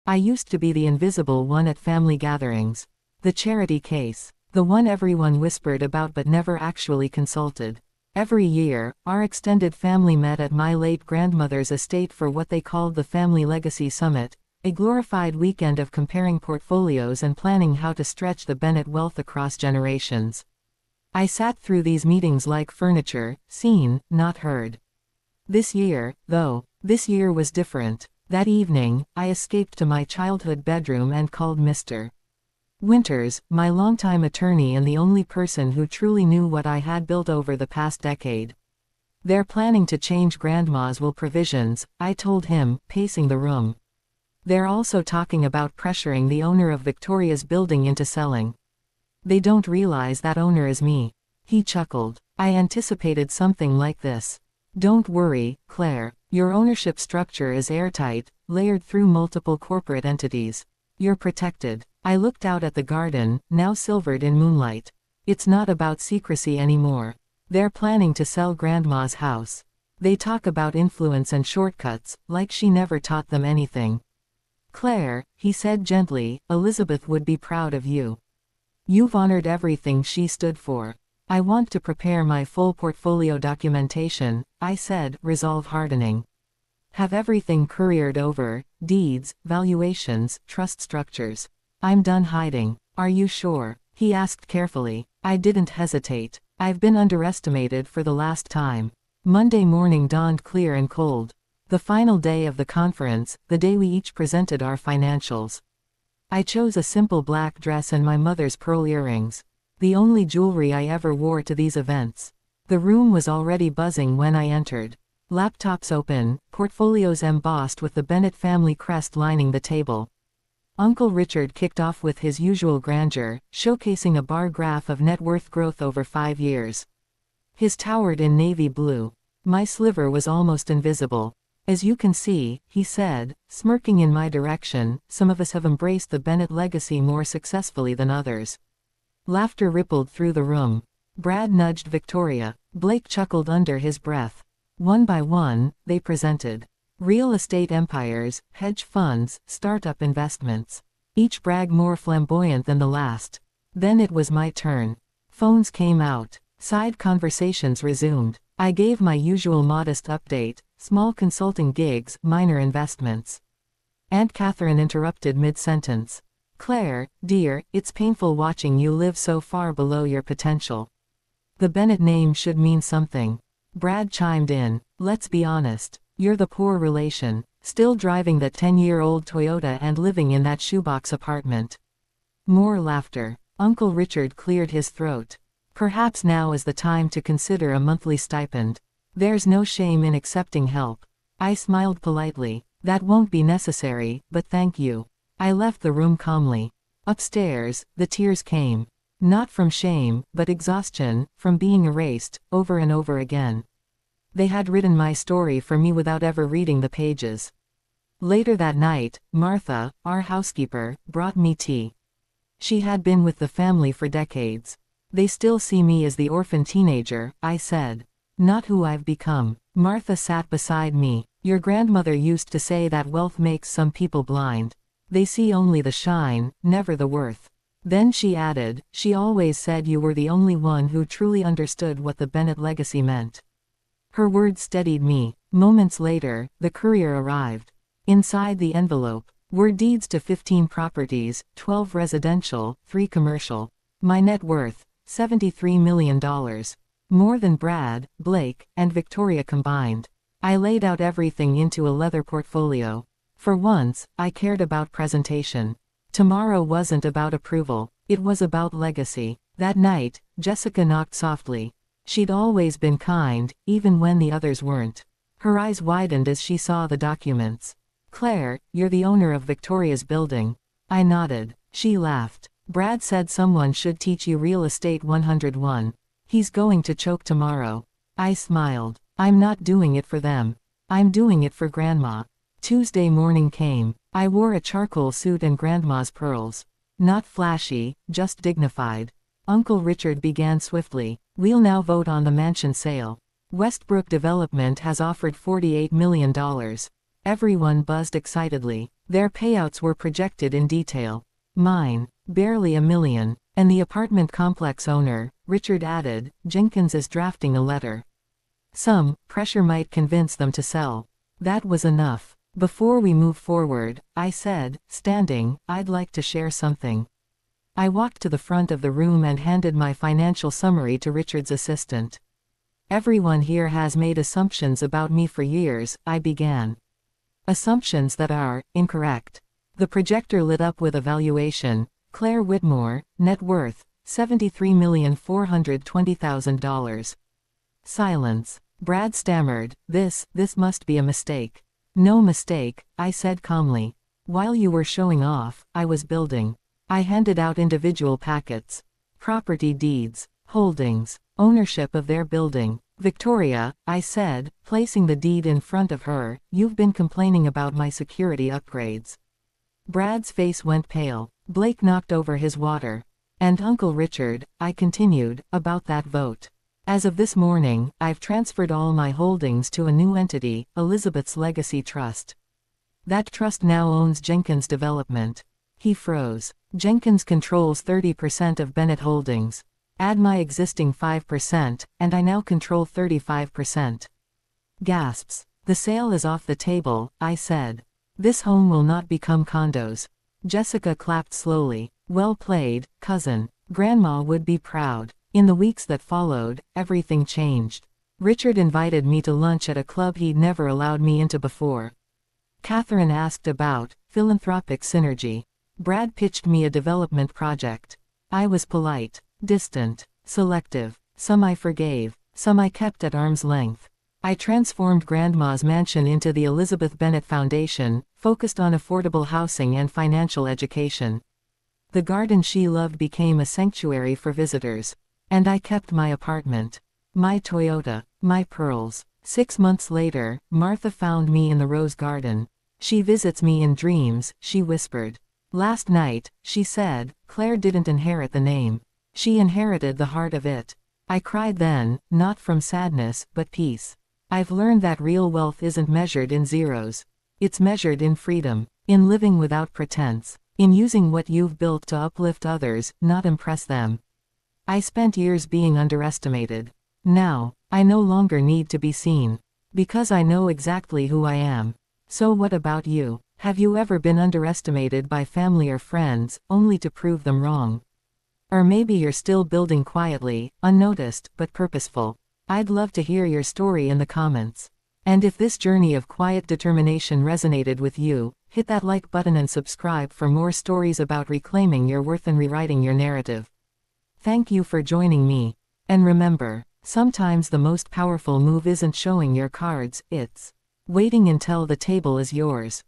I used to be the invisible one at family gatherings. The charity case. The one everyone whispered about but never actually consulted. Every year, our extended family met at my late grandmother's estate for what they called the Family Legacy Summit, a glorified weekend of comparing portfolios and planning how to stretch the Bennett wealth across generations. I sat through these meetings like furniture, seen, not heard. This year, though, this year was different. That evening, I escaped to my childhood bedroom and called Mr. Winters, my longtime attorney and the only person who truly knew what I had built over the past decade. They're planning to change Grandma's will provisions, I told him, pacing the room. They're also talking about pressuring the owner of Victoria's building into selling. They don't realize that owner is me. He chuckled. I anticipated something like this. Don't worry, Claire. Your ownership structure is airtight, layered through multiple corporate entities. You're protected. I looked out at the garden, now silvered in moonlight. It's not about secrecy anymore. They're planning to sell Grandma's house. They talk about influence and shortcuts, like she never taught them anything. Claire, he said gently, Elizabeth would be proud of you. You've honored everything she stood for. I want to prepare my full portfolio documentation, I said, resolve hardening. Have everything couriered over, deeds, valuations, trust structures. I'm done hiding. Are you sure? He asked carefully. I didn't hesitate. I've been underestimated for the last time. Monday morning dawned clear and cold. The final day of the conference, the day we each presented our financials. I chose a simple black dress and my mother's pearl earrings. The only jewelry I ever wore to these events. The room was already buzzing when I entered. Laptops open, portfolios embossed with the Bennett family crest lining the table. Uncle Richard kicked off with his usual grandeur, showcasing a bar graph of net worth growth over 5 years. His towered in navy blue. My sliver was almost invisible. As you can see, he said, smirking in my direction, some of us have embraced the Bennett legacy more successfully than others. Laughter rippled through the room. Brad nudged Victoria. Blake chuckled under his breath. One by one, they presented. Real estate empires, hedge funds, startup investments. Each brag more flamboyant than the last. Then it was my turn. Phones came out. Side conversations resumed. I gave my usual modest update, small consulting gigs, minor investments. Aunt Catherine interrupted mid-sentence. Claire, dear, it's painful watching you live so far below your potential. The Bennett name should mean something. Brad chimed in. Let's be honest. You're the poor relation, still driving that 10-year-old Toyota and living in that shoebox apartment. More laughter. Uncle Richard cleared his throat. Perhaps now is the time to consider a monthly stipend. There's no shame in accepting help. I smiled politely. That won't be necessary, but thank you. I left the room calmly. Upstairs, the tears came. Not from shame, but exhaustion, from being erased, over and over again. They had written my story for me without ever reading the pages. Later that night, Martha, our housekeeper, brought me tea. She had been with the family for decades. They still see me as the orphan teenager, I said. Not who I've become. Martha sat beside me. Your grandmother used to say that wealth makes some people blind. They see only the shine, never the worth. Then she added, she always said you were the only one who truly understood what the Bennett legacy meant. Her words steadied me. Moments later, the courier arrived. Inside the envelope were deeds to 15 properties, 12 residential, 3 commercial. My net worth, $73 million. More than Brad, Blake, and Victoria combined. I laid out everything into a leather portfolio. For once, I cared about presentation. Tomorrow wasn't about approval. It was about legacy. That night, Jessica knocked softly. She'd always been kind, even when the others weren't. Her eyes widened as she saw the documents. Claire, you're the owner of Victoria's building. I nodded. She laughed. Brad said someone should teach you Real Estate 101. He's going to choke tomorrow. I smiled. I'm not doing it for them. I'm doing it for Grandma. Tuesday morning came. I wore a charcoal suit and Grandma's pearls. Not flashy, just dignified. Uncle Richard began swiftly. We'll now vote on the mansion sale. Westbrook Development has offered $48 million. Everyone buzzed excitedly. Their payouts were projected in detail. Mine, barely $1 million. And the apartment complex owner, Richard added, Jenkins is drafting a letter. Some pressure might convince them to sell. That was enough. Before we move forward, I said, standing, I'd like to share something. I walked to the front of the room and handed my financial summary to Richard's assistant. Everyone here has made assumptions about me for years, I began. Assumptions that are incorrect. The projector lit up with a valuation. Claire Whitmore, net worth, $73,420,000. Silence. Brad stammered, this must be a mistake. No mistake, I said calmly. While you were showing off, I was building. I handed out individual packets. Property deeds, holdings, ownership of their building. Victoria, I said, placing the deed in front of her, you've been complaining about my security upgrades. Brad's face went pale. Blake knocked over his water. And Uncle Richard, I continued, about that vote. As of this morning, I've transferred all my holdings to a new entity, Elizabeth's Legacy Trust. That trust now owns Jenkins Development. He froze. Jenkins controls 30% of Bennett Holdings. Add my existing 5%, and I now control 35%. Gasps. The sale is off the table, I said. This home will not become condos. Jessica clapped slowly. Well played, cousin. Grandma would be proud. In the weeks that followed, everything changed. Richard invited me to lunch at a club he'd never allowed me into before. Catherine asked about philanthropic synergy. Brad pitched me a development project. I was polite, distant, selective. Some I forgave, some I kept at arm's length. I transformed Grandma's mansion into the Elizabeth Bennett Foundation, focused on affordable housing and financial education. The garden she loved became a sanctuary for visitors. And I kept my apartment. My Toyota, my pearls. 6 months later, Martha found me in the rose garden. She visits me in dreams, she whispered. Last night, she said, Claire didn't inherit the name. She inherited the heart of it. I cried then, not from sadness, but peace. I've learned that real wealth isn't measured in zeros. It's measured in freedom, in living without pretense, in using what you've built to uplift others, not impress them. I spent years being underestimated. Now, I no longer need to be seen. Because I know exactly who I am. So what about you? Have you ever been underestimated by family or friends, only to prove them wrong? Or maybe you're still building quietly, unnoticed, but purposeful. I'd love to hear your story in the comments. And if this journey of quiet determination resonated with you, hit that like button and subscribe for more stories about reclaiming your worth and rewriting your narrative. Thank you for joining me. And remember, sometimes the most powerful move isn't showing your cards, it's waiting until the table is yours.